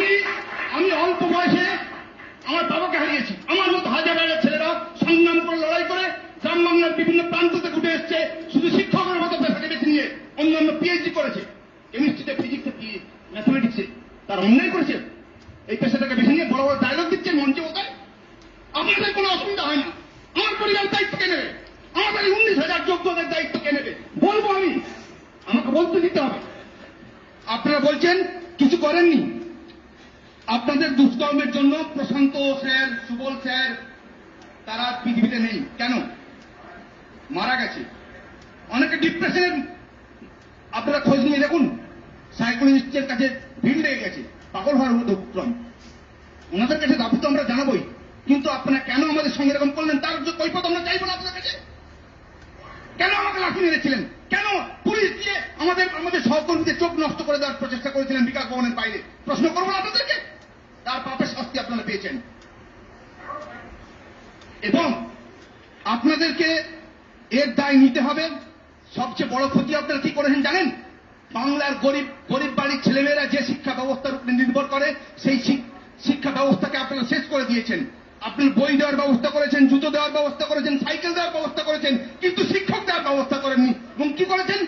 আমি আমি অল্প বয়সে আমার বাবাকে হারিয়েছি। আমার মতো হাজার হাজার ছেলেরা সংগ্রাম করে লড়াই করে গ্রাম বাংলার বিভিন্ন প্রান্ত থেকে উঠে এসছে, শুধু শিক্ষকের মতো পেশাকে বেছে নিয়ে অন্যান্য পিএইচডি করেছে, কেমিস্ট্রিতে, ফিজিক্সে, ম্যাথমেটিক্সে। তার অন্যায় করেছে, এই পেশাটাকে বেছে নিয়ে বড় বড় ডায়লগ দিচ্ছেন মঞ্চে ওখানে। আপনাদের কোনো অসুবিধা হয় না। আমার পরিবার দায়িত্ব কে নেবে? আমার বাড়ি 19,000 যোগ্যদের দায়িত্ব কে নেবে? বলবো আমি, আমাকে বলতে দিতে হবে। আপনারা বলছেন কিছু করেননি। আপনাদের দুষ্কর্মের জন্য প্রশান্ত স্যার, সুবল স্যার তারা পৃথিবীতে নেই। কেন? মারা গেছে। অনেকে ডিপ্রেশনের, আপনারা খোঁজ নিয়ে দেখুন, সাইকোলজিস্টের কাছে ভিড় লেগে গেছে, পাগল হওয়ার মতো উপক্রম। ওনাদের কাছে দাবি তো আমরা জানাবোই, কিন্তু আপনারা কেন আমাদের সঙ্গে এরকম করলেন তার কৈফিয়ত আমরা চাইব না আপনাদের কাছে। কেন আমাকে লাঠি মেরেছিলেন? কেন পুলিশ দিয়ে আমাদের সহকর্মীদের চোখ নষ্ট করে দেওয়ার প্রচেষ্টা করেছিলেন বিকাশ ভবনের বাইরে? প্রশ্ন করবো না আপনাদেরকে? তার পাপের শাস্তি আপনারা পেয়েছেন। এবং আপনাদেরকে এর দায় নিতে হবে। সবচেয়ে বড় ক্ষতি আপনারা কি করেছেন জানেন? বাংলার গরিব বাড়ির ছেলেমেয়েরা যে শিক্ষা ব্যবস্থার উপরে নির্ভর করে, সেই শিক্ষা ব্যবস্থাকে আপনারা শেষ করে দিয়েছেন। আপনার বই দেওয়ার ব্যবস্থা করেছেন, জুতো দেওয়ার ব্যবস্থা করেছেন, সাইকেল দেওয়ার ব্যবস্থা করেছেন, কিন্তু শিক্ষক দেওয়ার ব্যবস্থা করেননি। এবং কি করেছেন?